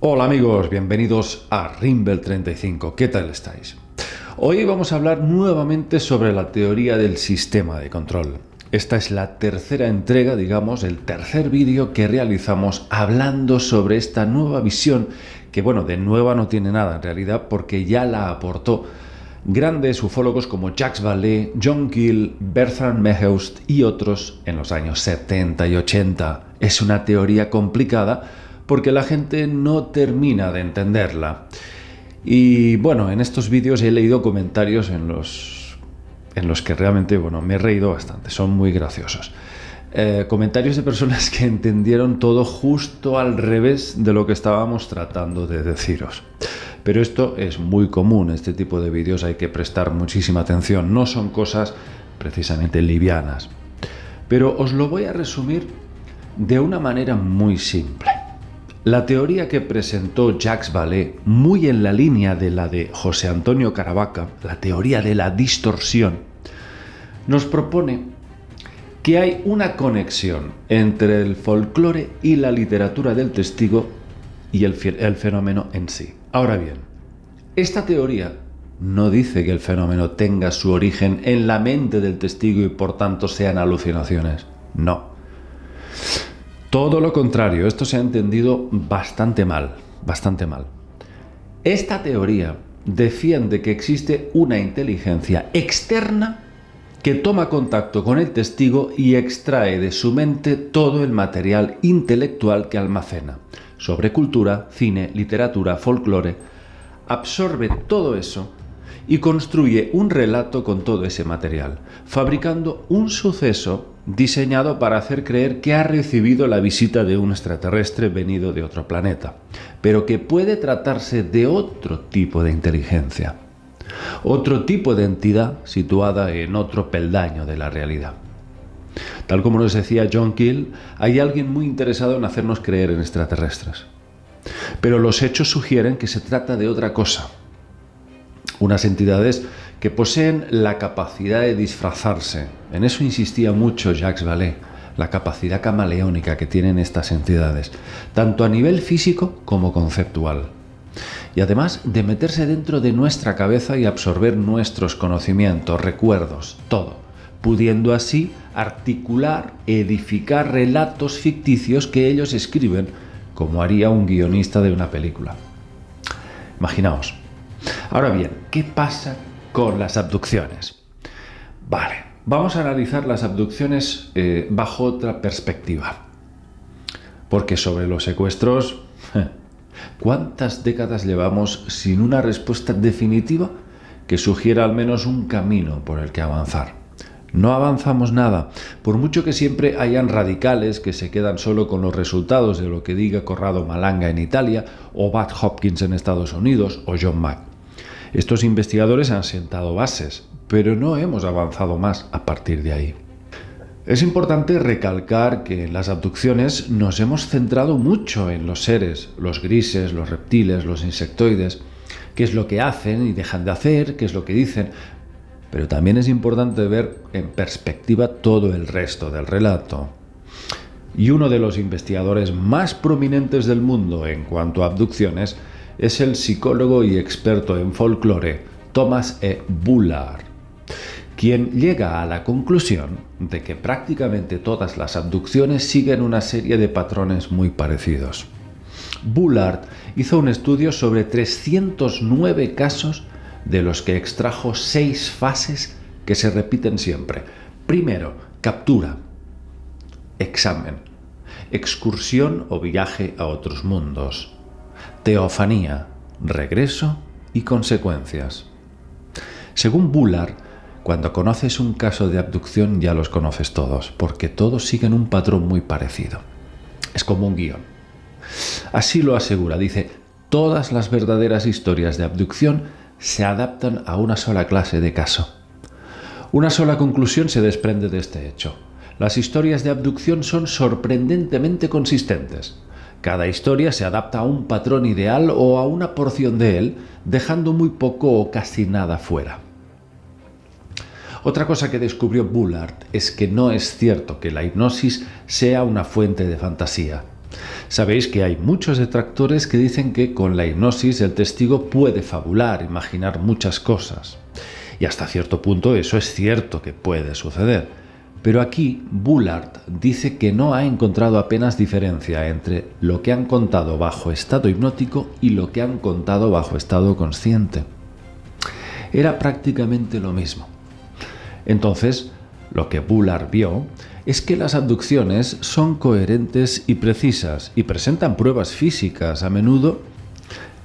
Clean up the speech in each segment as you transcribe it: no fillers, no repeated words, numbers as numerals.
Hola amigos, bienvenidos a Rimble 35. ¿Qué tal estáis? Hoy vamos a hablar nuevamente sobre la teoría del sistema de control. Esta es la tercera entrega, digamos, el tercer vídeo que realizamos hablando sobre esta nueva visión que, bueno, de nueva no tiene nada en realidad porque ya la aportó grandes ufólogos como Jacques Vallée, John Keel, Bertrand Meheus y otros en los años 70 y 80. Es una teoría complicada porque la gente no termina de entenderla. Y bueno, en estos vídeos he leído comentarios en los que realmente, bueno, me he reído bastante, son muy graciosos. Comentarios de personas que entendieron todo justo al revés de lo que estábamos tratando de deciros. Pero esto es muy común, este tipo de vídeos hay que prestar muchísima atención, no son cosas precisamente livianas. Pero os lo voy a resumir de una manera muy simple. La teoría que presentó Jacques Vallée, muy en la línea de la de José Antonio Caravaca, la teoría de la distorsión, nos propone que hay una conexión entre el folclore y la literatura del testigo y el fenómeno en sí. Ahora bien, esta teoría no dice que el fenómeno tenga su origen en la mente del testigo y por tanto sean alucinaciones. No. Todo lo contrario, esto se ha entendido bastante mal. Esta teoría defiende que existe una inteligencia externa que toma contacto con el testigo y extrae de su mente todo el material intelectual que almacena, sobre cultura, cine, literatura, folclore, absorbe todo eso y construye un relato con todo ese material, fabricando un suceso diseñado para hacer creer que ha recibido la visita de un extraterrestre venido de otro planeta, pero que puede tratarse de otro tipo de inteligencia, otro tipo de entidad situada en otro peldaño de la realidad. Tal como nos decía John Keel, hay alguien muy interesado en hacernos creer en extraterrestres. Pero los hechos sugieren que se trata de otra cosa. Unas entidades que poseen la capacidad de disfrazarse. En eso insistía mucho Jacques Vallée, la capacidad camaleónica que tienen estas entidades, tanto a nivel físico como conceptual. Y además de meterse dentro de nuestra cabeza y absorber nuestros conocimientos, recuerdos, todo, pudiendo así articular, edificar relatos ficticios que ellos escriben, como haría un guionista de una película. Imaginaos. Ahora bien, ¿qué pasa con las abducciones? Vale, vamos a analizar las abducciones bajo otra perspectiva. Porque sobre los secuestros, ¿cuántas décadas llevamos sin una respuesta definitiva que sugiera al menos un camino por el que avanzar? No avanzamos nada, por mucho que siempre hayan radicales que se quedan solo con los resultados de lo que diga Corrado Malanga en Italia, o Bud Hopkins en Estados Unidos, o John Mack. Estos investigadores han sentado bases, pero no hemos avanzado más a partir de ahí. Es importante recalcar que en las abducciones nos hemos centrado mucho en los seres, los grises, los reptiles, los insectoides, qué es lo que hacen y dejan de hacer, qué es lo que dicen. Pero también es importante ver en perspectiva todo el resto del relato. Y uno de los investigadores más prominentes del mundo en cuanto a abducciones es el psicólogo y experto en folclore Thomas E. Bullard, quien llega a la conclusión de que prácticamente todas las abducciones siguen una serie de patrones muy parecidos. Bullard hizo un estudio sobre 309 casos de los que extrajo 6 fases que se repiten siempre. Primero, captura, examen, excursión o viaje a otros mundos, teofanía, regreso y consecuencias. Según Bullard, cuando conoces un caso de abducción ya los conoces todos, porque todos siguen un patrón muy parecido. Es como un guión. Así lo asegura, dice, todas las verdaderas historias de abducción se adaptan a una sola clase de caso. Una sola conclusión se desprende de este hecho. Las historias de abducción son sorprendentemente consistentes. Cada historia se adapta a un patrón ideal o a una porción de él, dejando muy poco o casi nada fuera. Otra cosa que descubrió Bullard es que no es cierto que la hipnosis sea una fuente de fantasía. Sabéis que hay muchos detractores que dicen que con la hipnosis el testigo puede fabular, imaginar muchas cosas. Y hasta cierto punto eso es cierto que puede suceder. Pero aquí Bullard dice que no ha encontrado apenas diferencia entre lo que han contado bajo estado hipnótico y lo que han contado bajo estado consciente. Era prácticamente lo mismo. Entonces, lo que Bullard vio es que las abducciones son coherentes y precisas y presentan pruebas físicas a menudo,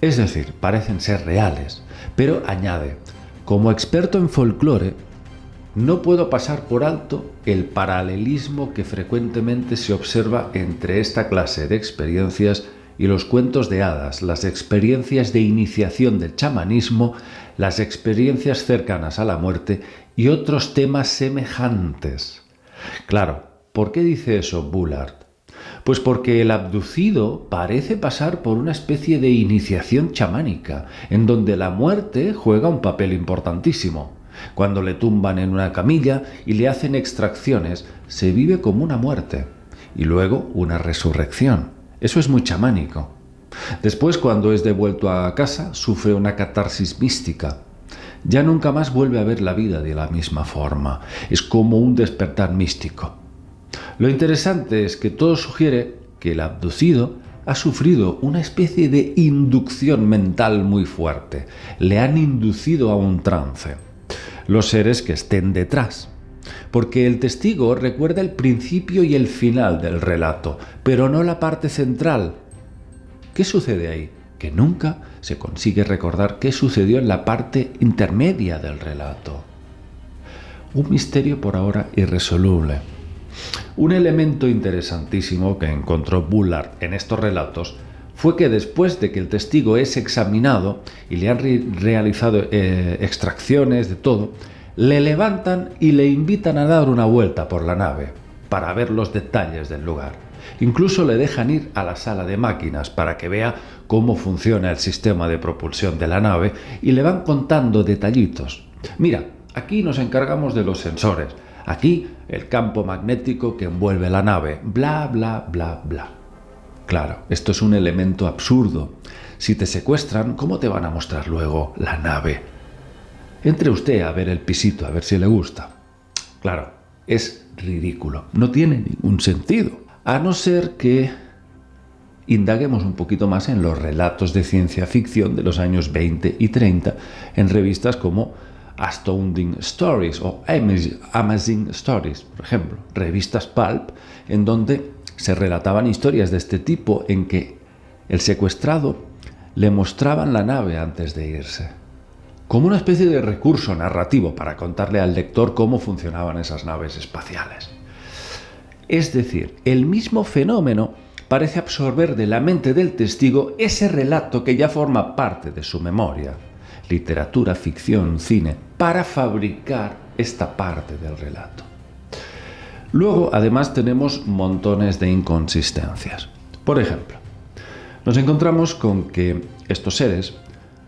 es decir, parecen ser reales. Pero añade, como experto en folclore, no puedo pasar por alto el paralelismo que frecuentemente se observa entre esta clase de experiencias y los cuentos de hadas, las experiencias de iniciación del chamanismo, las experiencias cercanas a la muerte y otros temas semejantes. Claro, ¿por qué dice eso Bullard? Pues porque el abducido parece pasar por una especie de iniciación chamánica, en donde la muerte juega un papel importantísimo. Cuando le tumban en una camilla y le hacen extracciones, se vive como una muerte y luego una resurrección. Eso es muy chamánico. Después, cuando es devuelto a casa, sufre una catarsis mística. Ya nunca más vuelve a ver la vida de la misma forma. Es como un despertar místico. Lo interesante es que todo sugiere que el abducido ha sufrido una especie de inducción mental muy fuerte. Le han inducido a un trance. Los seres que estén detrás. Porque el testigo recuerda el principio y el final del relato, pero no la parte central. ¿Qué sucede ahí? Que nunca se consigue recordar qué sucedió en la parte intermedia del relato. Un misterio por ahora irresoluble. Un elemento interesantísimo que encontró Bullard en estos relatos fue que después de que el testigo es examinado y le han realizado extracciones de todo, le levantan y le invitan a dar una vuelta por la nave para ver los detalles del lugar. Incluso le dejan ir a la sala de máquinas para que vea cómo funciona el sistema de propulsión de la nave y le van contando detallitos. Mira, aquí nos encargamos de los sensores, aquí el campo magnético que envuelve la nave, bla, bla, bla, bla. Claro, esto es un elemento absurdo. Si te secuestran, ¿cómo te van a mostrar luego la nave? Entre usted a ver el pisito, a ver si le gusta. Claro, es ridículo. No tiene ningún sentido. A no ser que indaguemos un poquito más en los relatos de ciencia ficción de los años 20 y 30 en revistas como Astounding Stories o Amazing Stories, por ejemplo, revistas pulp, en donde se relataban historias de este tipo en que el secuestrado le mostraban la nave antes de irse, como una especie de recurso narrativo para contarle al lector cómo funcionaban esas naves espaciales. Es decir, el mismo fenómeno parece absorber de la mente del testigo ese relato que ya forma parte de su memoria, literatura, ficción, cine, para fabricar esta parte del relato. Luego, además, tenemos montones de inconsistencias. Por ejemplo, nos encontramos con que estos seres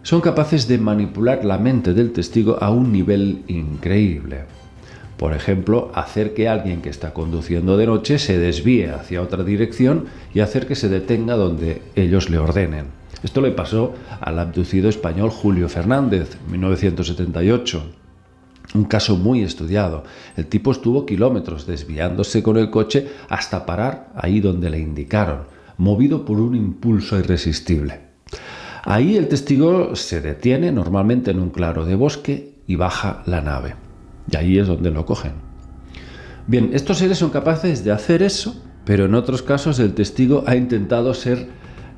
son capaces de manipular la mente del testigo a un nivel increíble. Por ejemplo, hacer que alguien que está conduciendo de noche se desvíe hacia otra dirección y hacer que se detenga donde ellos le ordenen. Esto le pasó al abducido español Julio Fernández en 1978. Un caso muy estudiado. El tipo estuvo kilómetros desviándose con el coche hasta parar ahí donde le indicaron, movido por un impulso irresistible. Ahí el testigo se detiene normalmente en un claro de bosque y baja la nave. Y ahí es donde lo cogen. Bien, estos seres son capaces de hacer eso, pero en otros casos el testigo ha intentado ser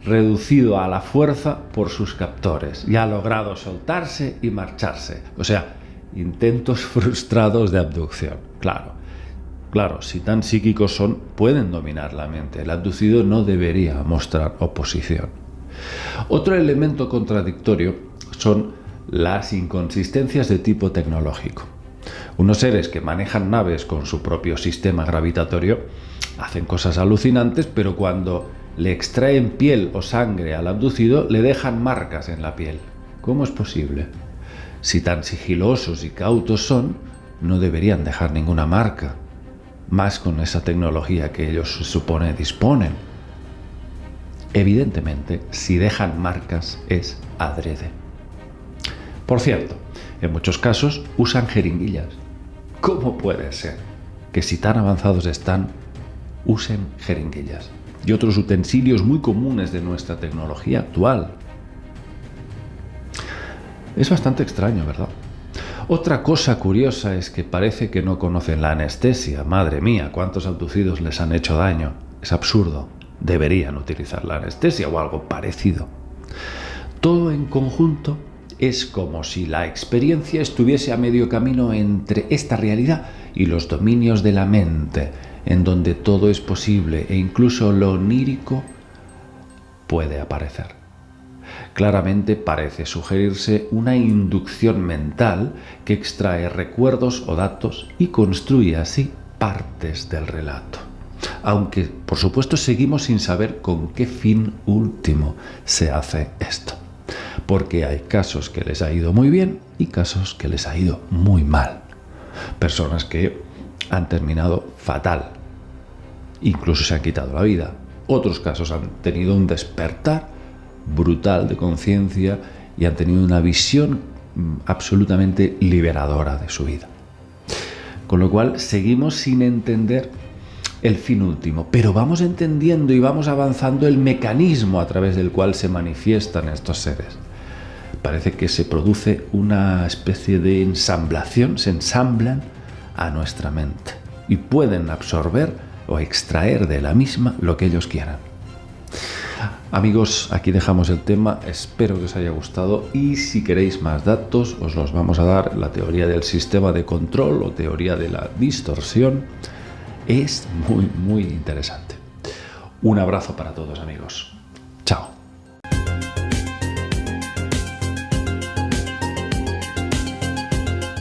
reducido a la fuerza por sus captores y ha logrado soltarse y marcharse. O sea, intentos frustrados de abducción. Claro, si tan psíquicos son, pueden dominar la mente. El abducido no debería mostrar oposición. Otro elemento contradictorio son las inconsistencias de tipo tecnológico. Unos seres que manejan naves con su propio sistema gravitatorio hacen cosas alucinantes, pero cuando le extraen piel o sangre al abducido, le dejan marcas en la piel. ¿Cómo es posible? Si tan sigilosos y cautos son, no deberían dejar ninguna marca, más con esa tecnología que ellos se supone disponen. Evidentemente, si dejan marcas es adrede. Por cierto, en muchos casos usan jeringuillas. ¿Cómo puede ser que si tan avanzados están, usen jeringuillas y otros utensilios muy comunes de nuestra tecnología actual? Es bastante extraño, ¿verdad? Otra cosa curiosa es que parece que no conocen la anestesia. Madre mía, cuántos abducidos les han hecho daño. Es absurdo. Deberían utilizar la anestesia o algo parecido. Todo en conjunto es como si la experiencia estuviese a medio camino entre esta realidad y los dominios de la mente, en donde todo es posible e incluso lo onírico puede aparecer. Claramente parece sugerirse una inducción mental que extrae recuerdos o datos y construye así partes del relato. Aunque, por supuesto, seguimos sin saber con qué fin último se hace esto. Porque hay casos que les ha ido muy bien y casos que les ha ido muy mal. Personas que han terminado fatal. Incluso se han quitado la vida. Otros casos han tenido un despertar brutal de conciencia y han tenido una visión absolutamente liberadora de su vida. Con lo cual seguimos sin entender el fin último, pero vamos entendiendo y vamos avanzando el mecanismo a través del cual se manifiestan estos seres. Parece que se produce una especie de ensamblación, se ensamblan a nuestra mente y pueden absorber o extraer de la misma lo que ellos quieran. Amigos, aquí dejamos el tema, espero que os haya gustado y si queréis más datos os los vamos a dar. La teoría del sistema de control o teoría de la distorsión es muy interesante. Un abrazo para todos, amigos.